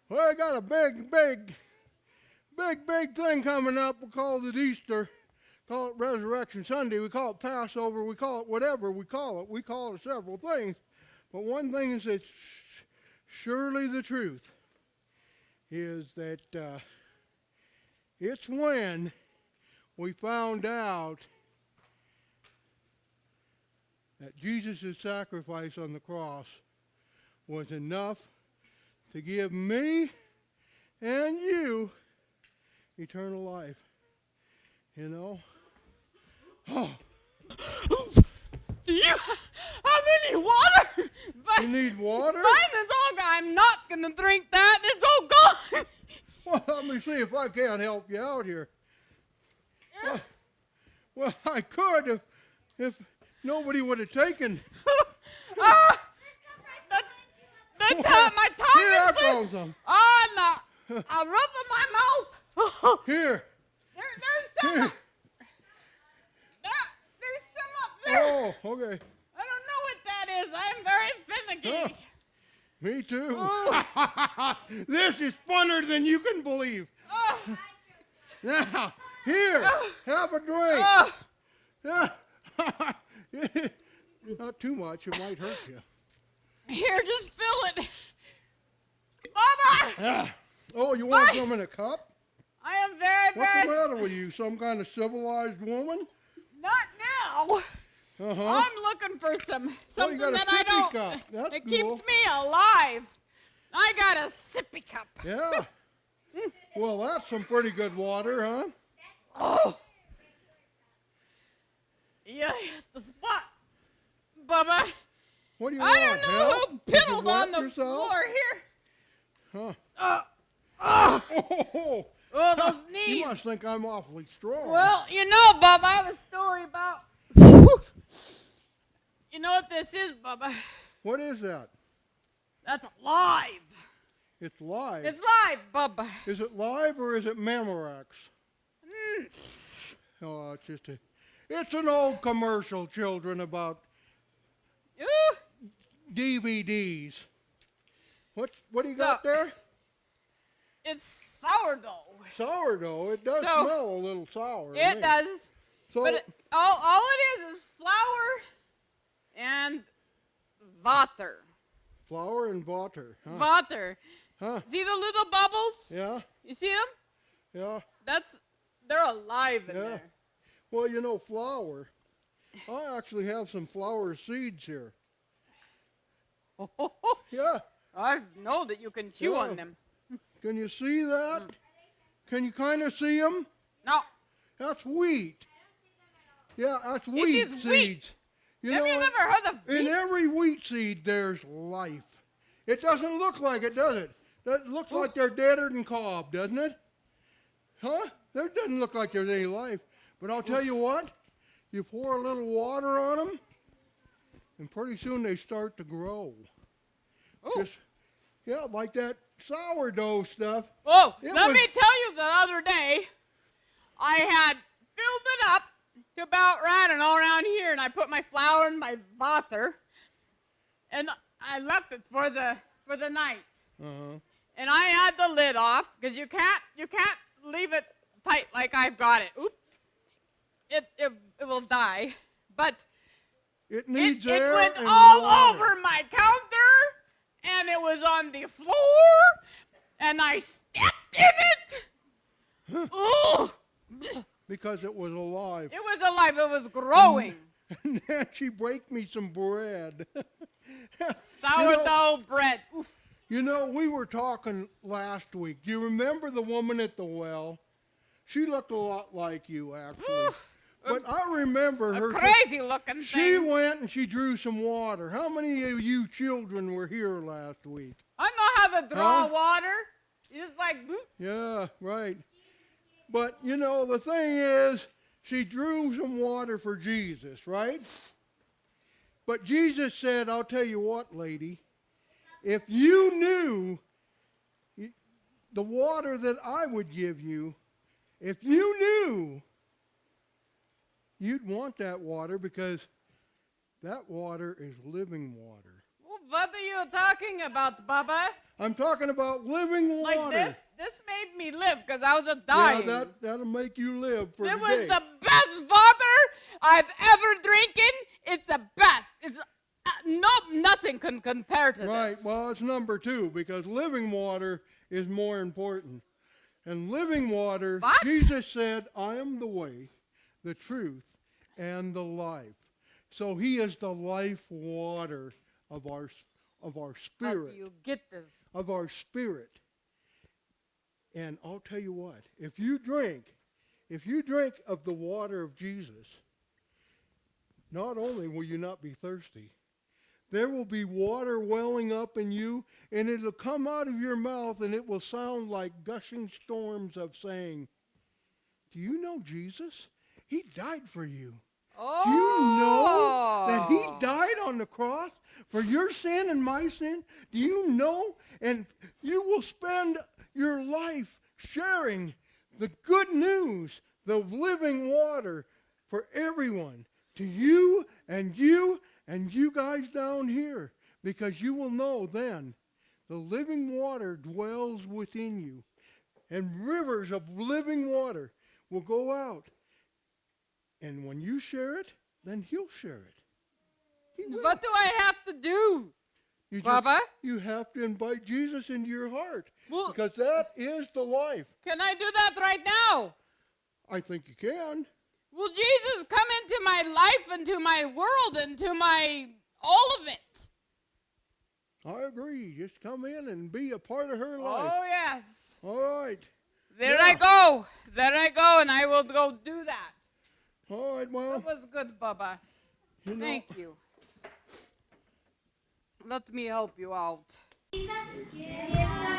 Well, I got a big thing coming up. We call it Easter. Call it Resurrection Sunday. We call it Passover. We call it whatever we call it. We call it several things. But one thing is that surely the truth is that it's when we found out that Jesus' sacrifice on the cross was enough to give me and you eternal life. You know? Oh. Do you have any water? You need water? Mine is all gone. I'm not going to drink that. It's all gone. Well, let me see if I can't help you out here. Yeah. Well, I could if nobody would have taken. My tongue Here is goes them. Oh, no. A roof in my mouth. Here. There's some. Here. There's some up there. Oh, okay. I don't know what that is. I'm very finicky. Me too. Oh. This is funner than you can believe. Oh. Now, here, have a drink. Oh. Not too much, it might hurt you. Here, just fill it. Bubba! Oh, you want some in a cup? I am very, What's the very... matter with you? Some kind of civilized woman? Not now. Uh-huh. I'm looking for something got a that I sippy don't... cup. That's it cool. keeps me alive. I got a sippy cup. Yeah. Well, that's some pretty good water, huh? Oh. Yeah, it's the spot. Bubba. What do you I want? don't know help? who Did you piddled wet on the yourself? floor here. Huh. Oh, those knees. You must think I'm awfully strong. Well, you know, Bubba, I have a story about... You know what this is, Bubba? What is that? That's live. It's live. It's live, Bubba. Is it live or is it Memorex? Mm. Oh, it's an old commercial, children, about Ooh. DVDs. What do you got there? It's sourdough. Sourdough. It does So, smell a little sour. to It me. does. So, But all it is flour and water. flour and water. Huh? Water. Huh? See the little bubbles? Yeah. You see them? Yeah. They're alive in Yeah. there. Well, you know, flour. I actually have some flour seeds here. Yeah. I know that you can chew Yeah. on them. Can you see that? Can you kind of see them? No. That's wheat. Yeah, that's wheat is seeds. wheat. You Have know, you ever heard of in wheat? every wheat seed, there's life. It doesn't look like it, does it? That looks like they're deader than cob, doesn't it? Huh? There doesn't look like there's any life. But I'll tell you what, you pour a little water on them, and pretty soon they start to grow. Ooh. Yeah, like that sourdough stuff. Oh, It let was- me tell you the other day, I had filled it up to about right and all around here, and I put my flour and my water, and I left it for the night. Uh-huh. And I had the lid off because you can't leave it tight like I've got it. Oops, it will die. But It needs it air went and all water. over my counter, and it was on the floor, and I stepped in it. Ooh, Because it was alive. it was alive. It was growing. And then she baked me some bread. Sourdough bread. Oof. You know, we were talking last week. Do you remember the woman at the well? She looked a lot like you, actually. But I remember her. Crazy looking She thing. went and she drew some water. How many of you children were here last week? I know how to draw Huh? water. You just like, boop. Yeah, right. But, you know, the thing is, she drew some water for Jesus, right? But Jesus said, I'll tell you what, lady, if you knew the water that I would give you, if you knew, you'd want that water because that water is living water. What are you talking about, Bubba? I'm talking about living water. Like this? This made me live because I was dying. Yeah, that'll make you live for It today. was the best water I've ever drinking. It's the best. It's nothing can compare to Right. this. Well, it's number 2 because living water is more important. And living water, What? Jesus said, I am the way, the truth, and the life. So he is the life water of our How spirit. do you get this? Of our spirit. And I'll tell you what, if you drink of the water of Jesus, not only will you not be thirsty, there will be water welling up in you, and it'll come out of your mouth, and it will sound like gushing storms of saying, do you know Jesus? He died for you. Oh. Do you know that he died on the cross for your sin and my sin? Do you know? And you will spend your life sharing the good news, the living water for everyone, to you and you and you guys down here, because you will know then the living water dwells within you, and rivers of living water will go out. And when you share it, then he'll share it. He will. What do I have to do? Bubba? You have to invite Jesus into your heart, Well, because that is the life. can I do that right now? I think you can. Will Jesus come into my life, into my world, into my all of it? I agree. Just come in and be a part of her life. Oh, yes. All right. There Yeah. I go. There I go, and I will go do that. All right, well, That was good, Bubba. you know, Thank you. Let me help you out. Jesus gives us